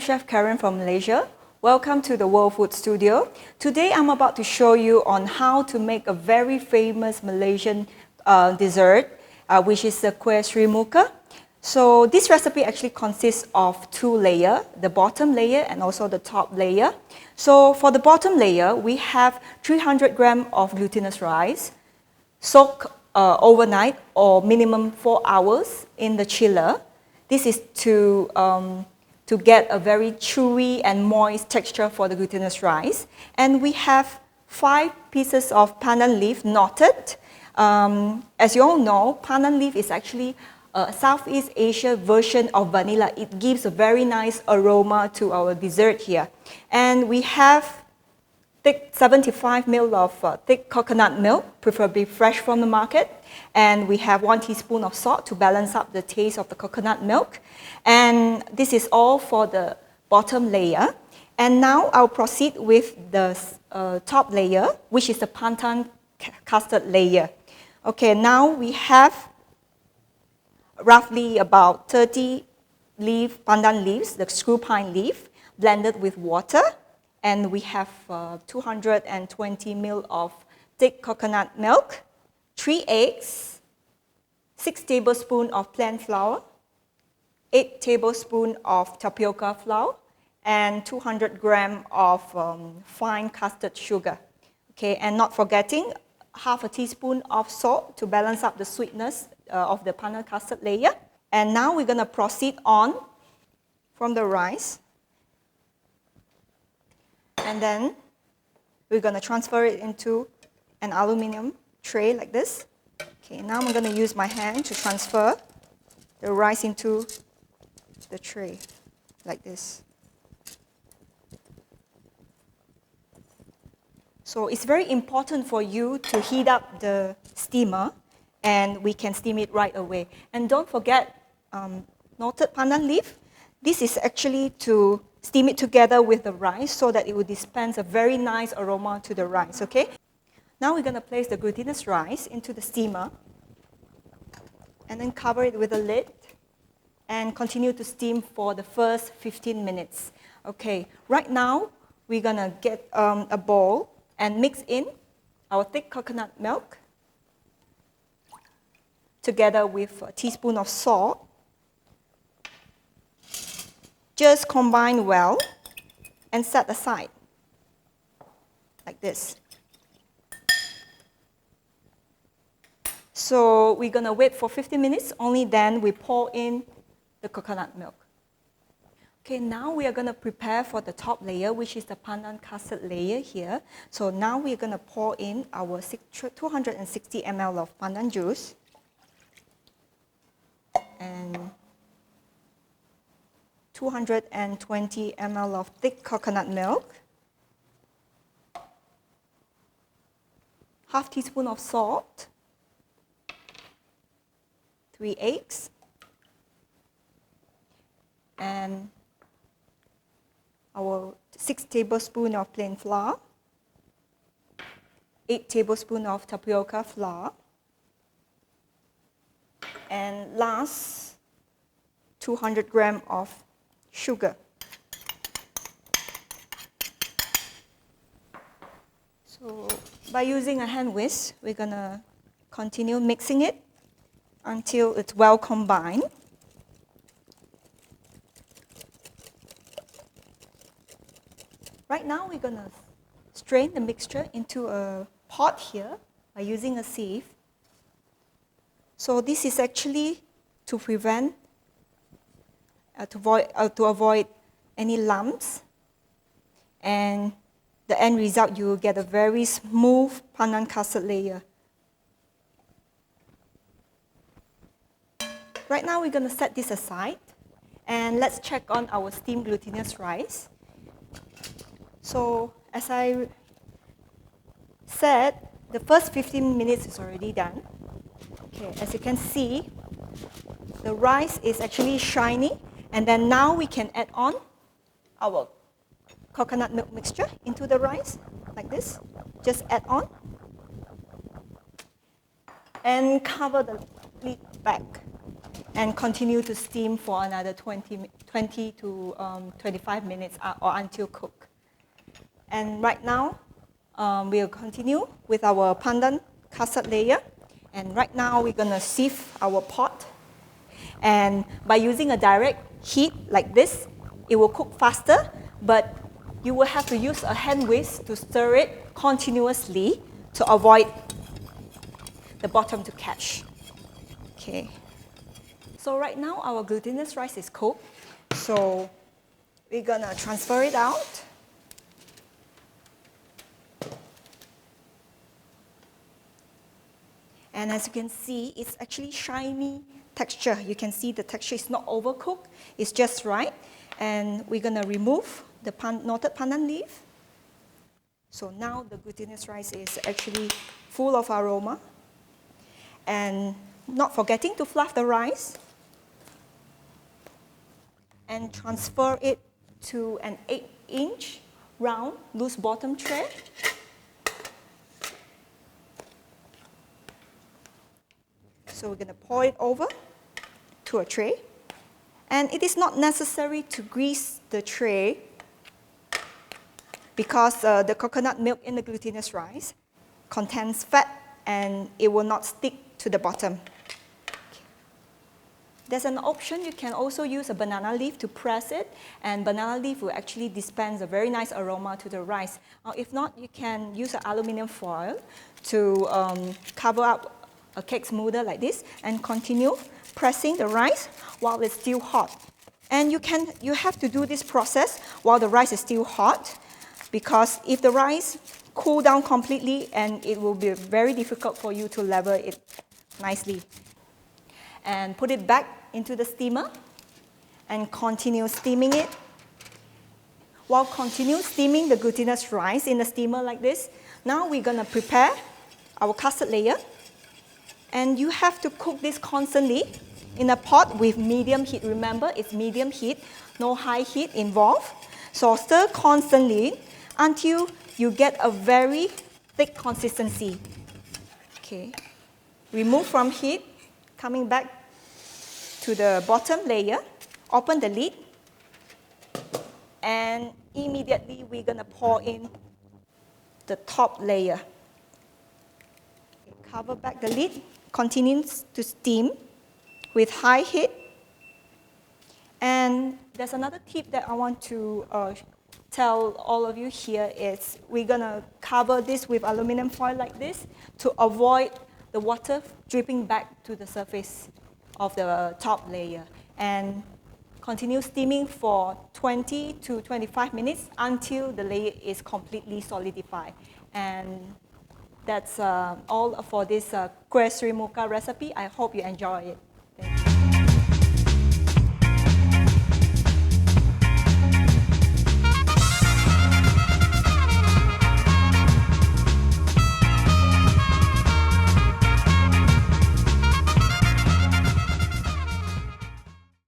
Chef Karen from Malaysia. Welcome to the World Food Studio. Today I'm about to show you on how to make a very famous Malaysian dessert, which is the Kuih Seri Muka. So this recipe actually consists of two layers, the bottom layer and also the top layer. So for the bottom layer, we have 300 grams of glutinous rice, soaked overnight or minimum 4 hours in the chiller. This is to get a very chewy and moist texture for the glutinous rice. And we have 5 pieces of pandan leaf knotted. As you all know, pandan leaf is actually a Southeast Asia version of vanilla. It gives a very nice aroma to our dessert here. And we have 75 ml of thick coconut milk, preferably fresh from the market. And we have 1 teaspoon of salt to balance up the taste of the coconut milk. And this is all for the bottom layer. And now I'll proceed with the top layer, which is the Pandan Custard layer. Okay, now we have roughly about 30 pandan leaves, the screw pine leaf, blended with water. And we have 220 ml of thick coconut milk, 3 eggs, 6 tablespoons of plain flour, 8 tablespoons of tapioca flour, and 200 grams of fine custard sugar. Okay, and not forgetting half a teaspoon of salt to balance up the sweetness of the pandan custard layer. And now we're going to proceed on from the rice. And then we're going to transfer it into an aluminum tray like this. Okay, now I'm going to use my hand to transfer the rice into the tray like this. So it's very important for you to heat up the steamer, and we can steam it right away. And don't forget knotted pandan leaf. This is actually to steam it together with the rice so that it will dispense a very nice aroma to the rice, okay? Now we're going to place the glutinous rice into the steamer and then cover it with a lid and continue to steam for the first 15 minutes. Okay, right now we're going to get a bowl and mix in our thick coconut milk together with a teaspoon of salt. Just combine well and set aside, like this. So we're going to wait for 15 minutes, only then we pour in the coconut milk. Okay, now we are going to prepare for the top layer, which is the pandan custard layer here. So now we're going to pour in our 260 ml of pandan juice. And 220 ml of thick coconut milk, half teaspoon of salt, 3 eggs, and our 6 tablespoons of plain flour, 8 tablespoons of tapioca flour, and last 200 grams of sugar. So by using a hand whisk, we're going to continue mixing it until it's well combined. Right now we're going to strain the mixture into a pot here by using a sieve. So this is actually to prevent to avoid any lumps, and the end result, you will get a very smooth pandan custard layer. Right now we're going to set this aside, and let's check on our steamed glutinous rice. So as I said, the first 15 minutes is already done. Okay, as you can see, the rice is actually shiny. And then now we can add on our coconut milk mixture into the rice, like this. Just add on. And cover the lid back. and continue to steam for another 20 to 25 minutes or until cooked. And right now, we'll continue with our pandan custard layer. And right now, we're going to sieve our pot. And by using a direct heat like this, it will cook faster, but you will have to use a hand whisk to stir it continuously to avoid the bottom to catch. Okay. So right now, our glutinous rice is cooked. So we're going to transfer it out. And as you can see, it's actually shiny texture. You can see the texture is not overcooked. It's just right. And we're going to remove the knotted pandan leaf. So now the glutinous rice is actually full of aroma. And not forgetting to fluff the rice. And transfer it to an 8-inch round loose bottom tray. So we're going to pour it over to a tray. And it is not necessary to grease the tray because the coconut milk in the glutinous rice contains fat and it will not stick to the bottom. There's an option, you can also use a banana leaf to press it, and banana leaf will actually dispense a very nice aroma to the rice. If not, you can use an aluminum foil to cover up a cake smoother like this and continue pressing the rice while it's still hot. And you have to do this process while the rice is still hot, because if the rice cool down completely, and it will be very difficult for you to level it nicely. And put it back into the steamer and continue steaming it. While continue steaming the glutinous rice in the steamer like this, now we're going to prepare our custard layer. And you have to cook this constantly in a pot with medium heat. Remember, it's medium heat, no high heat involved. So stir constantly until you get a very thick consistency. Okay. Remove from heat, coming back to the bottom layer, open the lid, and immediately we're going to pour in the top layer. Cover back the lid, continues to steam with high heat. And there's another tip that I want to tell all of you here is we're going to cover this with aluminum foil like this to avoid the water dripping back to the surface of the top layer, and continue steaming for 20 to 25 minutes until the layer is completely solidified. And that's all for this Kuih Seri Muka recipe. I hope you enjoy it.